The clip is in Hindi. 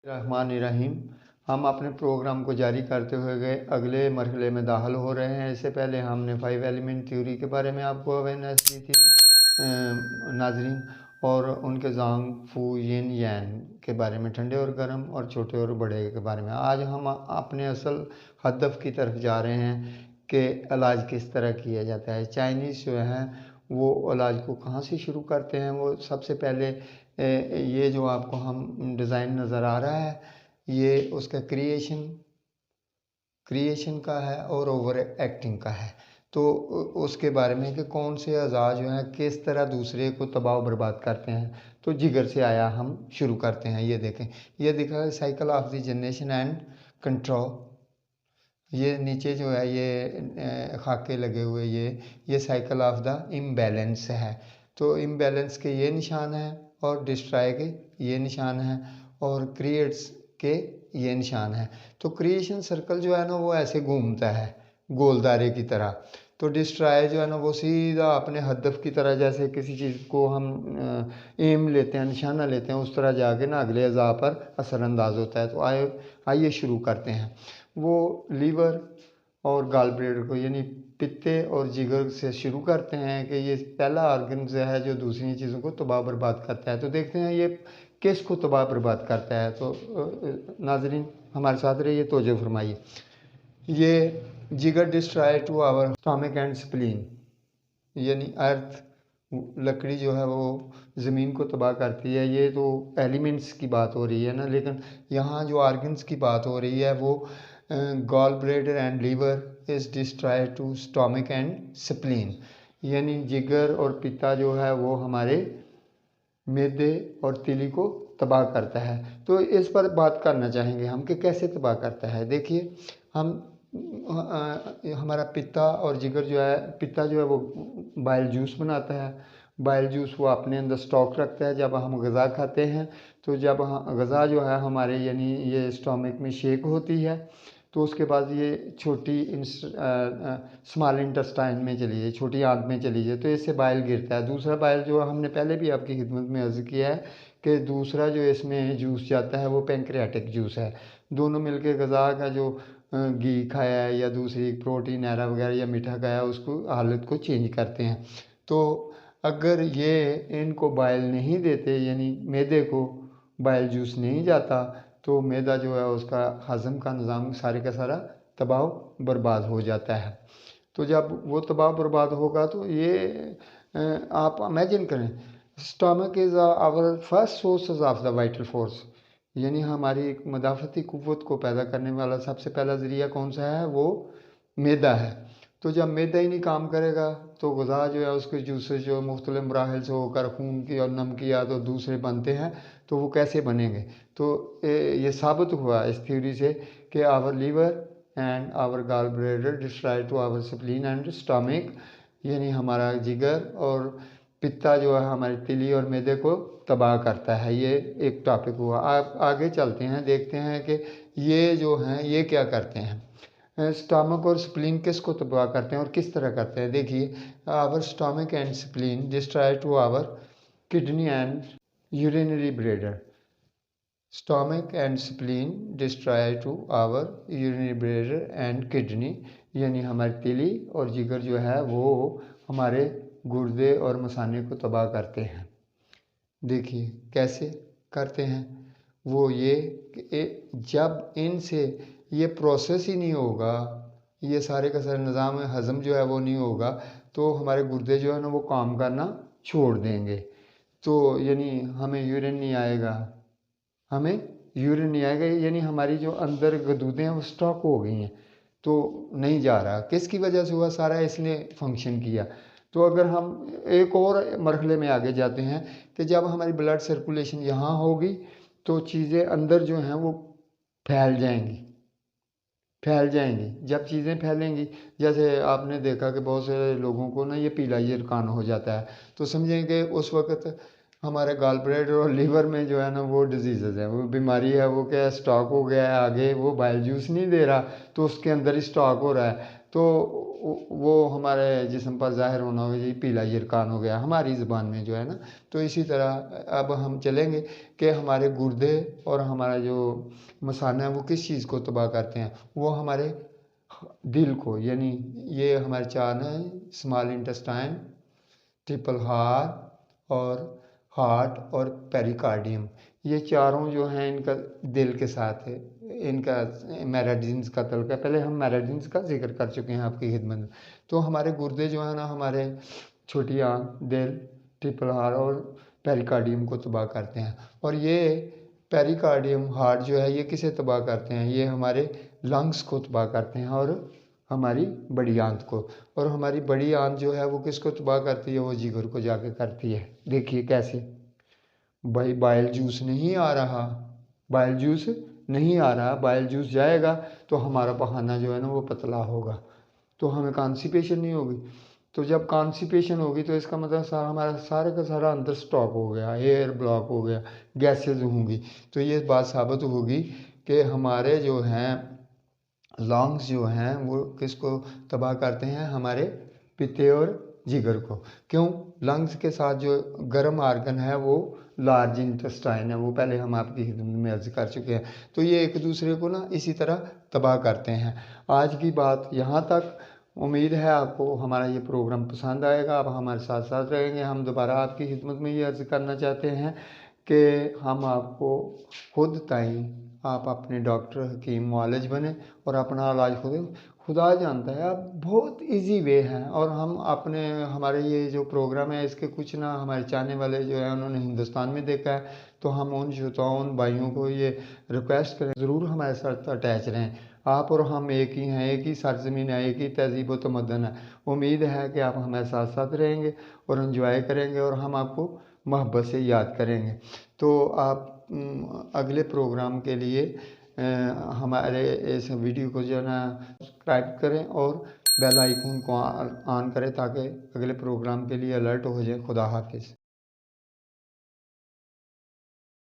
रहमानिर्रहीम। हम अपने प्रोग्राम को जारी करते हुए गए अगले मरहले में दाखिल हो रहे हैं। इससे पहले हमने 5 एलिमेंट थ्योरी के बारे में आपको अवेयरनेस दी थी नाजरीन, और उनके ज़ांग फू यिन यान के बारे में, ठंडे और गर्म और छोटे और बड़े के बारे में। आज हम अपने असल हदफ की तरफ जा रहे हैं कि इलाज किस तरह किया जाता है। चाइनीज़ जो है वो इलाज को कहाँ से शुरू करते हैं। वो सबसे पहले ये जो आपको हम डिज़ाइन नज़र आ रहा है, ये उसका क्रिएशन का है और ओवर एक्टिंग का है। तो उसके बारे में कि कौन से अज़ा जो हैं किस तरह दूसरे को तबाह बर्बाद करते हैं। तो जिगर से आया हम शुरू करते हैं। ये देखें, ये दिखा है cycle of the generation and control. ये नीचे जो है ये खाके लगे हुए, ये साइकिल ऑफ द इम्बैलेंस है। तो इम्बैलेंस के ये निशान हैं और डिस्ट्रॉय के ये निशान हैं और क्रिएट्स के ये निशान हैं। तो क्रिएशन सर्कल जो है ना वो ऐसे घूमता है गोलदारे की तरह। तो डिस्ट्रॉय जो है ना वो सीधा अपने हदफ की तरह, जैसे किसी चीज़ को हम एम लेते हैं, निशाना लेते हैं, उस तरह जाके ना अगले अज़ा पर असरअंदाज होता है। तो आइए शुरू करते हैं। वो लीवर और गाल ब्लैडर को यानी पित्ते और जिगर से शुरू करते हैं कि ये पहला ऑर्गन जो है जो दूसरी चीज़ों को तबाह बर्बाद करता है। तो देखते हैं ये किस को तबाह बर्बाद करता है। तो नाजरीन हमारे साथ रहिए, तवज्जो फरमाइए। ये जिगर destroy to our stomach and spleen, यानी अर्थ लकड़ी जो है वो ज़मीन को तबाह करती है। ये तो एलिमेंट्स की बात हो रही है ना, लेकिन यहाँ जो ऑर्गन्स की बात हो रही है वो gall bladder and liver is destroy to stomach and spleen, यानी जिगर और पित्ता जो है वो हमारे मैदे और तिली को तबाह करता है। तो इस पर बात करना चाहेंगे हम कि कैसे तबाह करता है। देखिए, हम हमारा पित्ता और जिगर जो है, पित्ता जो है वो बाइल जूस बनाता है। बाइल जूस वो अपने अंदर स्टॉक रखता है जब हम गज़ा खाते हैं। तो जब गज़ा जो है हमारे यानी ये स्टमक में शेक होती है, तो उसके बाद ये छोटी स्मॉल इंटेस्टाइन में चली जाए, छोटी आंत में चली जाए, तो इससे बाइल गिरता है। दूसरा बाइल जो हमने पहले भी आपकी खिदमत में अर्ज़ किया है कि दूसरा जो इसमें जूस जाता है वो पैंक्रियाटिक जूस है। दोनों मिलकर गज़ा का जो घी खाया है या दूसरी प्रोटीन एरा वगैरह या मीठा खाया उसको हालत को चेंज करते हैं। तो अगर ये इनको बाइल नहीं देते, यानी मैदे को बाइल जूस नहीं जाता, तो मैदा जो है उसका हज़म का निज़ाम सारे का सारा तबाह बर्बाद हो जाता है। तो जब वो तबाह बर्बाद होगा तो ये आप इमेजिन करें, stomach is our first source of the vital force, यानी हमारी मदाफ़ती क़ुव्वत को पैदा करने वाला सबसे पहला ज़रिया कौन सा है, वो मैदा है। तो जब मैदा ही नहीं काम करेगा तो ग़िज़ा जो है उसके जूसेस जो मुख्तलिफ मराहिल से होकर खून की और नमकियात और दूसरे बनते हैं, तो वो कैसे बनेंगे। तो ये साबित हुआ इस थ्योरी से कि our liver and our gall bladder destroy to our spleen and stomach, यानी हमारा जिगर और पित्ता जो है हमारी तिली और मैदे को तबाह करता है। ये एक टॉपिक हुआ। आप आगे चलते हैं, देखते हैं कि ये जो हैं ये क्या करते हैं। स्टमक और स्प्लीन किस को तबाह करते हैं और किस तरह करते हैं। देखिए, our stomach and spleen destroy to our kidney and urinary bladder. Stomach and spleen destroy to our urinary bladder and kidney, यानी हमारी तिली और जिगर जो है वो हमारे गुर्दे और मसाने को तबाह करते हैं। देखिए कैसे करते हैं वो, ये कि जब इनसे ये प्रोसेस ही नहीं होगा, ये सारे का सारा निज़ाम हज़म जो है वो नहीं होगा, तो हमारे गुर्दे जो है ना वो काम करना छोड़ देंगे। तो यानी हमें यूरिन नहीं आएगा, यानी हमारी जो अंदर गदूदें हैं वो स्टॉक हो गई हैं, तो नहीं जा रहा। किसकी वजह से हुआ, सारा इसने फंक्शन किया। तो अगर हम एक और मरहले में आगे जाते हैं कि जब हमारी ब्लड सर्कुलेशन यहाँ होगी तो चीज़ें अंदर जो हैं वो फैल जाएंगी। जब चीज़ें फैलेंगी, जैसे आपने देखा कि बहुत से लोगों को ना ये पीला यरकान हो जाता है, तो समझें कि उस वक़्त हमारे गॉल ब्लैडर और लीवर में जो है ना वो डिजीज़ है, वो बीमारी है, वो क्या स्टॉक हो गया है, आगे वो बाइल जूस नहीं दे रहा तो उसके अंदर ही स्टॉक हो रहा है। तो वो हमारे जिस्म पर ज़ाहिर होना होगा, जी पीला यरकान हो गया हमारी ज़ुबान में जो है ना। तो इसी तरह अब हम चलेंगे कि हमारे गुर्दे और हमारा जो मसाना है वो किस चीज़ को तबाह करते हैं। वो हमारे दिल को, यानी ये हमारे चार हैं, स्मॉल इंटेस्टाइन, ट्रिपल और हार्ट और पेरिकार्डियम। ये चारों जो हैं इनका दिल के साथ है, इनका मेरेडियंस का तल्लुक है। पहले हम मेरेडियंस का जिक्र कर चुके हैं आपकी खिदमत में। तो हमारे गुर्दे जो है ना, हमारे छोटी आंत, दिल, ट्रिपल हार्ट और पेरिकार्डियम को तबाह करते हैं। और ये पेरिकार्डियम, हार्ट जो है, ये किसे तबाह करते हैं? ये हमारे लंग्स को तबाह करते हैं और हमारी बड़ी आंत को। और हमारी बड़ी आंत जो है वो किसको तबाह करती है? वो जिगर को जाके करती है। देखिए कैसे, भाई बाइल जूस नहीं आ रहा, बाइल जूस नहीं आ रहा, बाइल जूस जाएगा तो हमारा पखाना जो है ना वो पतला होगा, तो हमें कॉन्स्टिपेशन नहीं होगी। तो जब कॉन्स्टिपेशन होगी तो इसका मतलब सारा हमारा सारे का सारा अंदर स्टॉप हो गया, एयर ब्लॉक हो गया, गैसेज होंगी। तो ये बात साबित होगी कि हमारे जो हैं लंग्स जो हैं वो किसको तबाह करते हैं? हमारे पित्ते और जिगर को। क्यों? लंग्स के साथ जो गर्म आर्गन है वो लार्ज इंटेस्टाइन है, वो पहले हम आपकी खिदमत में अर्ज कर चुके हैं। तो ये एक दूसरे को ना इसी तरह तबाह करते हैं। आज की बात यहाँ तक। उम्मीद है आपको हमारा ये प्रोग्राम पसंद आएगा, आप हमारे साथ साथ रहेंगे। हम दोबारा आपकी खिदमत में ये अर्ज करना चाहते हैं कि हम आपको खुद ताई आप अपने डॉक्टर, हकीम, मुआलिज बने और अपना इलाज खुद, खुदा जानता है। अब बहुत इजी वे है। और हम अपने हमारे ये जो प्रोग्राम है इसके कुछ ना हमारे चाहने वाले जो है उन्होंने हिंदुस्तान में देखा है, तो हम उन श्रोताओं, उन भाइयों को ये रिक्वेस्ट करें ज़रूर हमारे साथ अटैच रहें। आप और हम एक ही हैं, एक ही सरजमीन है, एक ही तहजीब व तमद्दन है। उम्मीद है कि आप हमारे साथ साथ रहेंगे और इन्जॉय करेंगे और हम आपको मोहब्बत से याद करेंगे। तो आप अगले प्रोग्राम के लिए हमारे इस वीडियो को जो है ना सब्सक्राइब करें और बेल आइकन को ऑन करें ताकि अगले प्रोग्राम के लिए अलर्ट हो जाए। खुदा हाफिज़।